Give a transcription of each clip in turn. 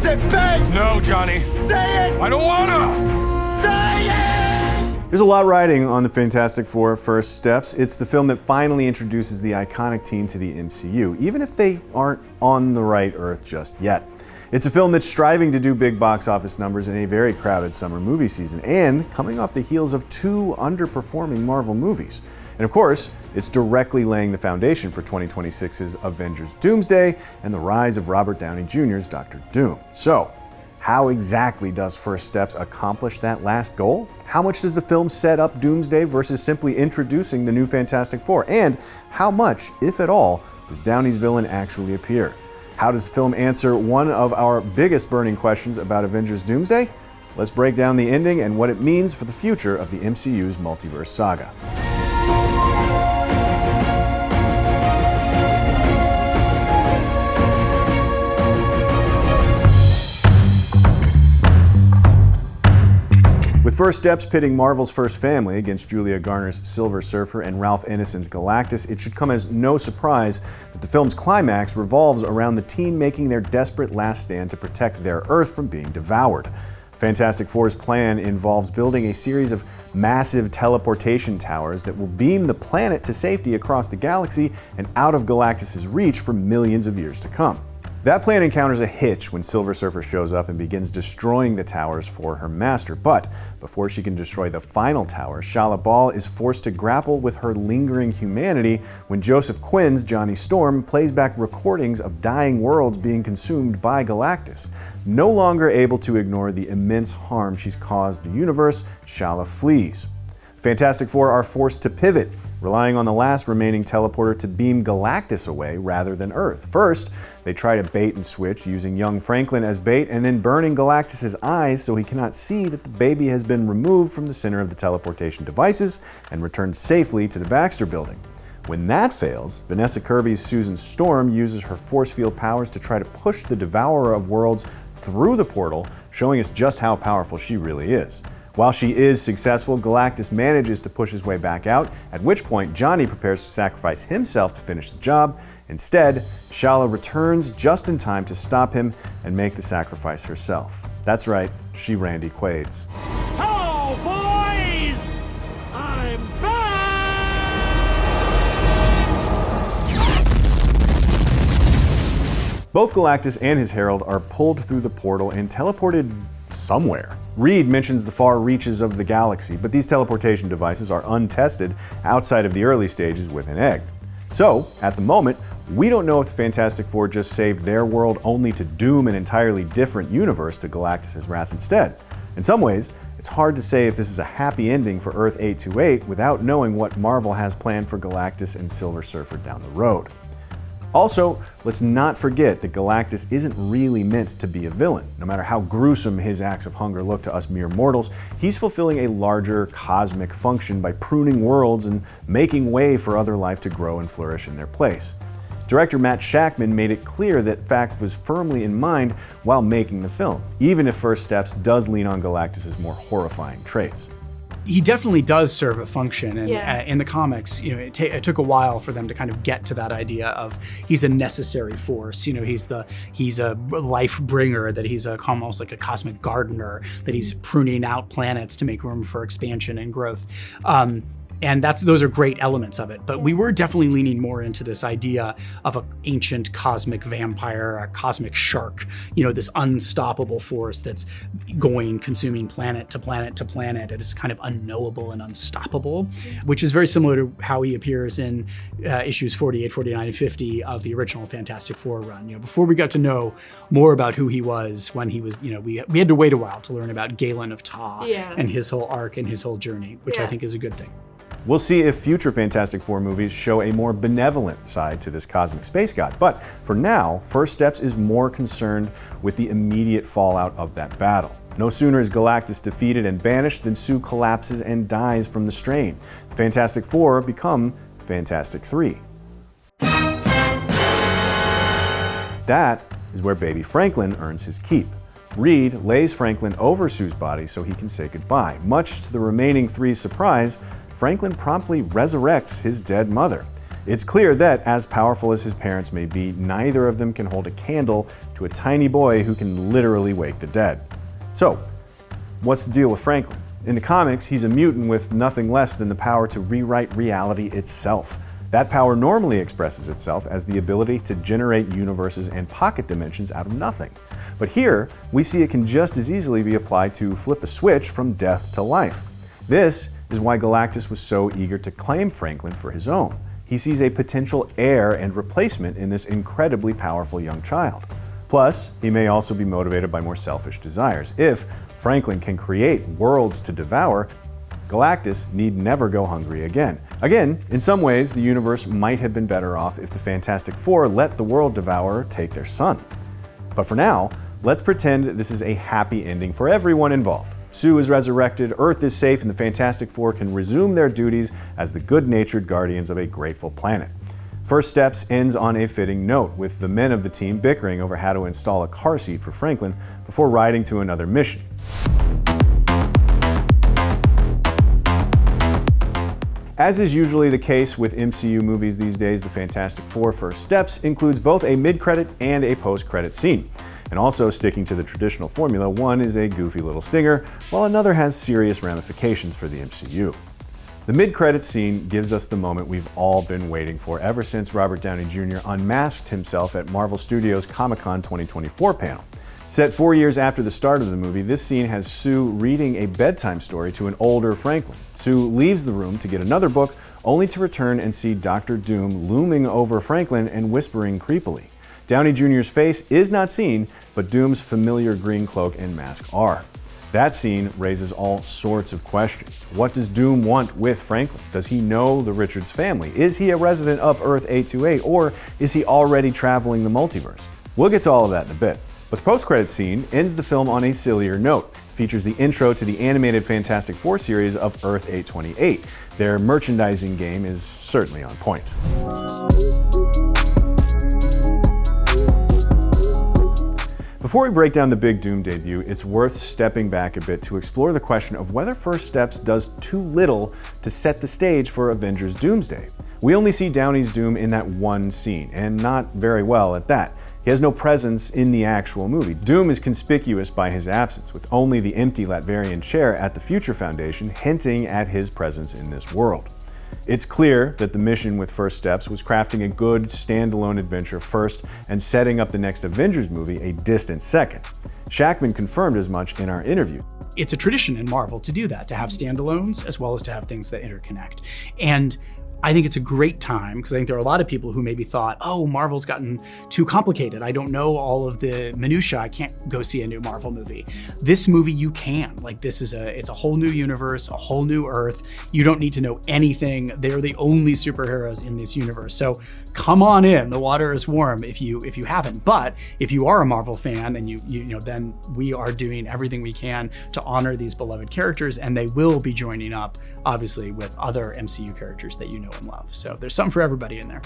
it, Ben! No, Johnny. Say it! I don't wanna! Say it! There's a lot riding on the Fantastic Four First Steps. It's the film that finally introduces the iconic team to the MCU, even if they aren't on the right Earth just yet. It's a film that's striving to do big box office numbers in a very crowded summer movie season, and coming off the heels of two underperforming Marvel movies. And of course, it's directly laying the foundation for 2026's Avengers Doomsday and the rise of Robert Downey Jr.'s Dr. Doom. So, how exactly does First Steps accomplish that last goal? How much does the film set up Doomsday versus simply introducing the new Fantastic Four? And how much, if at all, does Downey's villain actually appear? How does the film answer one of our biggest burning questions about Avengers Doomsday? Let's break down the ending and what it means for the future of the MCU's multiverse saga. With First Steps pitting Marvel's First Family against Julia Garner's Silver Surfer and Ralph Ineson's Galactus, it should come as no surprise that the film's climax revolves around the team making their desperate last stand to protect their Earth from being devoured. Fantastic Four's plan involves building a series of massive teleportation towers that will beam the planet to safety across the galaxy and out of Galactus' reach for millions of years to come. That plan encounters a hitch when Silver Surfer shows up and begins destroying the towers for her master. But before she can destroy the final tower, Shala Bal is forced to grapple with her lingering humanity when Joseph Quinn's Johnny Storm plays back recordings of dying worlds being consumed by Galactus. No longer able to ignore the immense harm she's caused the universe, Shala flees. Fantastic Four are forced to pivot, relying on the last remaining teleporter to beam Galactus away rather than Earth. First, they try to bait and switch, using young Franklin as bait and then burning Galactus' eyes so he cannot see that the baby has been removed from the center of the teleportation devices and returned safely to the Baxter Building. When that fails, Vanessa Kirby's Susan Storm uses her force field powers to try to push the Devourer of Worlds through the portal, showing us just how powerful she really is. While she is successful, Galactus manages to push his way back out, at which point Johnny prepares to sacrifice himself to finish the job. Instead, Shala returns just in time to stop him and make the sacrifice herself. That's right, she Randy Quaid's. Hello, boys! I'm back! Both Galactus and his Herald are pulled through the portal and teleported somewhere. Reed mentions the far reaches of the galaxy, but these teleportation devices are untested outside of the early stages with an egg. So, at the moment, we don't know if the Fantastic Four just saved their world only to doom an entirely different universe to Galactus' wrath instead. In some ways, it's hard to say if this is a happy ending for Earth 828 without knowing what Marvel has planned for Galactus and Silver Surfer down the road. Also, let's not forget that Galactus isn't really meant to be a villain. No matter how gruesome his acts of hunger look to us mere mortals, he's fulfilling a larger cosmic function by pruning worlds and making way for other life to grow and flourish in their place. Director Matt Shakman made it clear that fact was firmly in mind while making the film, even if First Steps does lean on Galactus' more horrifying traits. He definitely does serve a function, and Yeah. In the comics, it took a while for them to kind of get to that idea of he's a necessary force. He's a life bringer, that he's almost like a cosmic gardener, that he's pruning out planets to make room for expansion and growth. And those are great elements of it. But we were definitely leaning more into this idea of an ancient cosmic vampire, a cosmic shark, this unstoppable force that's consuming planet to planet to planet. It is kind of unknowable and unstoppable, which is very similar to how he appears in issues 48, 49, and 50 of the original Fantastic Four run. Before we got to know more about who he was when he was, we had to wait a while to learn about Galen of Ta and his whole arc and his whole journey, which I think is a good thing. We'll see if future Fantastic Four movies show a more benevolent side to this cosmic space god, but for now, First Steps is more concerned with the immediate fallout of that battle. No sooner is Galactus defeated and banished than Sue collapses and dies from the strain. The Fantastic Four become Fantastic Three. That is where baby Franklin earns his keep. Reed lays Franklin over Sue's body so he can say goodbye. Much to the remaining three's surprise, Franklin promptly resurrects his dead mother. It's clear that, as powerful as his parents may be, neither of them can hold a candle to a tiny boy who can literally wake the dead. So, what's the deal with Franklin? In the comics, he's a mutant with nothing less than the power to rewrite reality itself. That power normally expresses itself as the ability to generate universes and pocket dimensions out of nothing. But here, we see it can just as easily be applied to flip a switch from death to life. This is why Galactus was so eager to claim Franklin for his own. He sees a potential heir and replacement in this incredibly powerful young child. Plus, he may also be motivated by more selfish desires. If Franklin can create worlds to devour, Galactus need never go hungry again. Again, in some ways, the universe might have been better off if the Fantastic Four let the World Devourer take their son. But for now, let's pretend this is a happy ending for everyone involved. Sue is resurrected, Earth is safe, and the Fantastic Four can resume their duties as the good-natured guardians of a grateful planet. First Steps ends on a fitting note, with the men of the team bickering over how to install a car seat for Franklin before riding to another mission. As is usually the case with MCU movies these days, the Fantastic Four First Steps includes both a mid-credit and a post-credit scene. And also, sticking to the traditional formula, one is a goofy little stinger, while another has serious ramifications for the MCU. The mid-credits scene gives us the moment we've all been waiting for ever since Robert Downey Jr. unmasked himself at Marvel Studios' Comic-Con 2024 panel. Set 4 years after the start of the movie, this scene has Sue reading a bedtime story to an older Franklin. Sue leaves the room to get another book, only to return and see Dr. Doom looming over Franklin and whispering creepily. Downey Jr.'s face is not seen, but Doom's familiar green cloak and mask are. That scene raises all sorts of questions. What does Doom want with Franklin? Does he know the Richards family? Is he a resident of Earth 828, or is he already traveling the multiverse? We'll get to all of that in a bit. But the post-credits scene ends the film on a sillier note. It features the intro to the animated Fantastic Four series of Earth 828. Their merchandising game is certainly on point. Before we break down the big Doom debut, it's worth stepping back a bit to explore the question of whether First Steps does too little to set the stage for Avengers Doomsday. We only see Downey's Doom in that one scene, and not very well at that. He has no presence in the actual movie. Doom is conspicuous by his absence, with only the empty Latverian chair at the Future Foundation hinting at his presence in this world. It's clear that the mission with First Steps was crafting a good standalone adventure first and setting up the next Avengers movie a distant second. Shackman confirmed as much in our interview. It's a tradition in Marvel to do that, to have standalones as well as to have things that interconnect. And I think it's a great time, because I think there are a lot of people who maybe thought, oh, Marvel's gotten too complicated. I don't know all of the minutia. I can't go see a new Marvel movie. This movie you can. Like, it's a whole new universe, a whole new Earth. You don't need to know anything. They're the only superheroes in this universe. So come on in. The water is warm if you haven't. But if you are a Marvel fan, and you know, then we are doing everything we can to honor these beloved characters, and they will be joining up, obviously, with other MCU characters that you know and love. So there's something for everybody in there.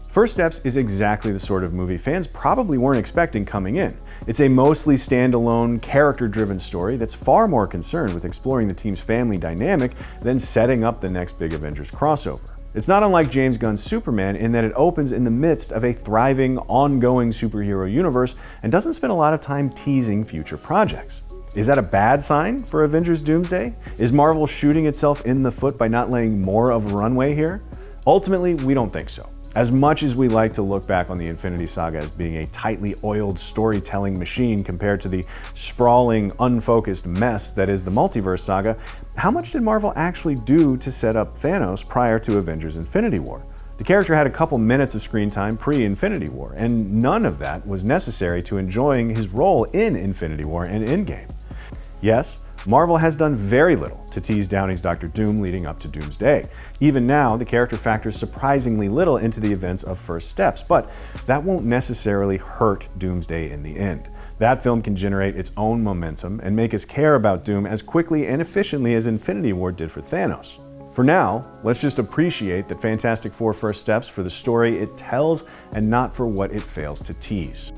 First Steps is exactly the sort of movie fans probably weren't expecting coming in. It's a mostly standalone, character-driven story that's far more concerned with exploring the team's family dynamic than setting up the next big Avengers crossover. It's not unlike James Gunn's Superman in that it opens in the midst of a thriving, ongoing superhero universe and doesn't spend a lot of time teasing future projects. Is that a bad sign for Avengers Doomsday? Is Marvel shooting itself in the foot by not laying more of a runway here? Ultimately, we don't think so. As much as we like to look back on the Infinity Saga as being a tightly oiled storytelling machine compared to the sprawling, unfocused mess that is the Multiverse Saga, how much did Marvel actually do to set up Thanos prior to Avengers Infinity War? The character had a couple minutes of screen time pre-Infinity War, and none of that was necessary to enjoying his role in Infinity War and Endgame. Yes, Marvel has done very little to tease Downey's Dr. Doom leading up to Doomsday. Even now, the character factors surprisingly little into the events of First Steps, but that won't necessarily hurt Doomsday in the end. That film can generate its own momentum and make us care about Doom as quickly and efficiently as Infinity War did for Thanos. For now, let's just appreciate that Fantastic Four First Steps for the story it tells and not for what it fails to tease.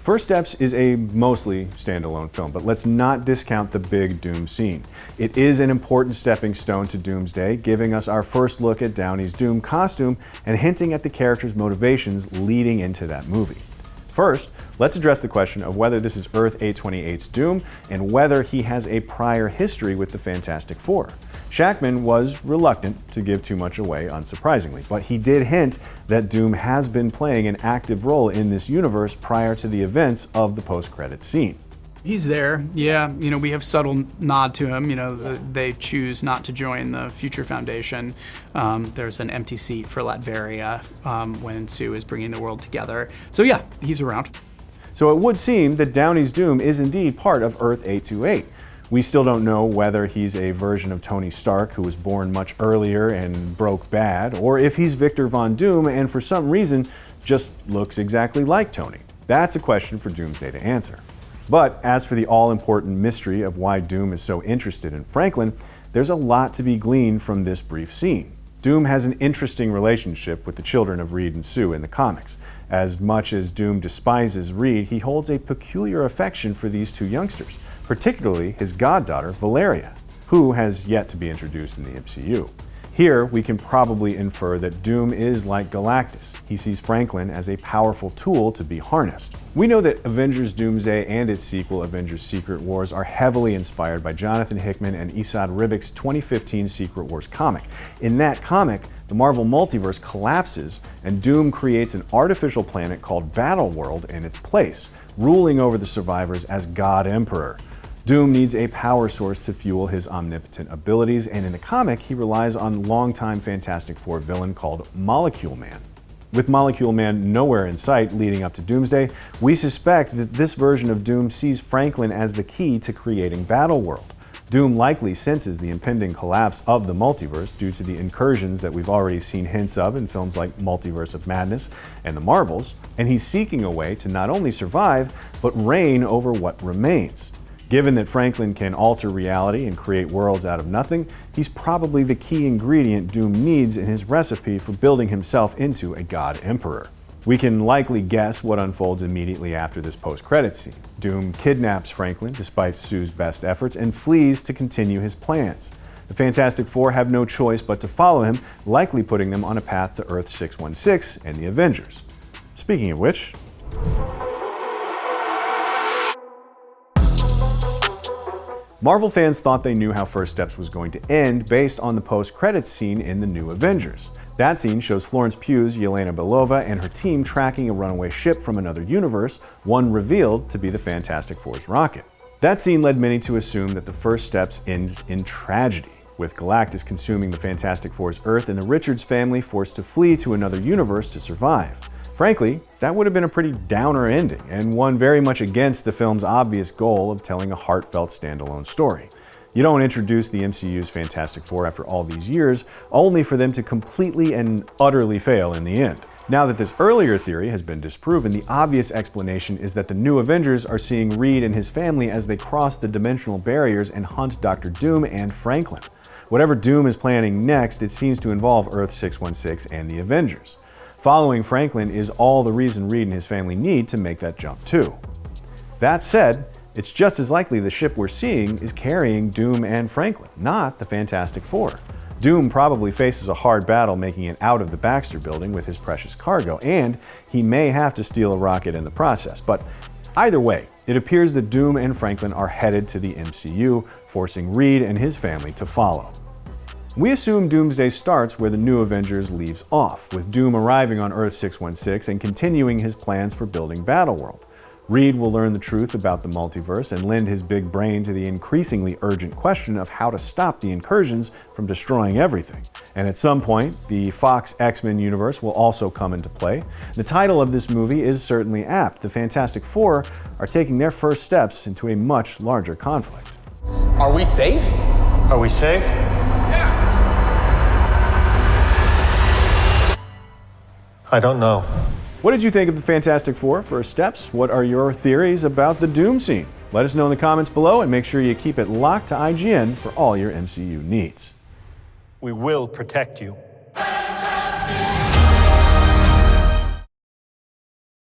First Steps is a mostly standalone film, but let's not discount the big Doom scene. It is an important stepping stone to Doomsday, giving us our first look at Downey's Doom costume and hinting at the character's motivations leading into that movie. First, let's address the question of whether this is Earth 828's Doom and whether he has a prior history with the Fantastic Four. Shackman was reluctant to give too much away, unsurprisingly, but he did hint that Doom has been playing an active role in this universe prior to the events of the post-credits scene. He's there, yeah. We have subtle nod to him. They choose not to join the Future Foundation. There's an empty seat for Latveria when Sue is bringing the world together. So yeah, he's around. So it would seem that Downey's Doom is indeed part of Earth 828. We still don't know whether he's a version of Tony Stark who was born much earlier and broke bad, or if he's Victor Von Doom and for some reason just looks exactly like Tony. That's a question for Doomsday to answer. But as for the all-important mystery of why Doom is so interested in Franklin, there's a lot to be gleaned from this brief scene. Doom has an interesting relationship with the children of Reed and Sue in the comics. As much as Doom despises Reed, he holds a peculiar affection for these two youngsters, particularly his goddaughter, Valeria, who has yet to be introduced in the MCU. Here, we can probably infer that Doom is like Galactus. He sees Franklin as a powerful tool to be harnessed. We know that Avengers Doomsday and its sequel, Avengers Secret Wars, are heavily inspired by Jonathan Hickman and Esad Ribich's 2015 Secret Wars comic. In that comic, the Marvel multiverse collapses and Doom creates an artificial planet called Battleworld in its place, ruling over the survivors as God Emperor. Doom needs a power source to fuel his omnipotent abilities, and in the comic, he relies on longtime Fantastic Four villain called Molecule Man. With Molecule Man nowhere in sight leading up to Doomsday, we suspect that this version of Doom sees Franklin as the key to creating Battleworld. Doom likely senses the impending collapse of the multiverse due to the incursions that we've already seen hints of in films like Multiverse of Madness and The Marvels, and he's seeking a way to not only survive, but reign over what remains. Given that Franklin can alter reality and create worlds out of nothing, he's probably the key ingredient Doom needs in his recipe for building himself into a God Emperor. We can likely guess what unfolds immediately after this post-credits scene. Doom kidnaps Franklin despite Sue's best efforts and flees to continue his plans. The Fantastic Four have no choice but to follow him, likely putting them on a path to Earth 616 and the Avengers. Speaking of which, Marvel fans thought they knew how First Steps was going to end based on the post-credits scene in the new Avengers. That scene shows Florence Pugh's Yelena Belova and her team tracking a runaway ship from another universe, one revealed to be the Fantastic Four's rocket. That scene led many to assume that the First Steps ends in tragedy, with Galactus consuming the Fantastic Four's Earth and the Richards family forced to flee to another universe to survive. Frankly, that would have been a pretty downer ending, and one very much against the film's obvious goal of telling a heartfelt standalone story. You don't introduce the MCU's Fantastic Four after all these years, only for them to completely and utterly fail in the end. Now that this earlier theory has been disproven, the obvious explanation is that the new Avengers are seeing Reed and his family as they cross the dimensional barriers and hunt Dr. Doom and Franklin. Whatever Doom is planning next, it seems to involve Earth 616 and the Avengers. Following Franklin is all the reason Reed and his family need to make that jump too. That said, it's just as likely the ship we're seeing is carrying Doom and Franklin, not the Fantastic Four. Doom probably faces a hard battle making it out of the Baxter building with his precious cargo, and he may have to steal a rocket in the process. But either way, it appears that Doom and Franklin are headed to the MCU, forcing Reed and his family to follow. We assume Doomsday starts where the new Avengers leaves off, with Doom arriving on Earth 616 and continuing his plans for building Battleworld. Reed will learn the truth about the multiverse and lend his big brain to the increasingly urgent question of how to stop the incursions from destroying everything. And at some point, the Fox X-Men universe will also come into play. The title of this movie is certainly apt. The Fantastic Four are taking their first steps into a much larger conflict. Are we safe? Are we safe? I don't know. What did you think of the Fantastic Four First Steps? What are your theories about the Doom scene? Let us know in the comments below and make sure you keep it locked to IGN for all your MCU needs. We will protect you. Fantastic!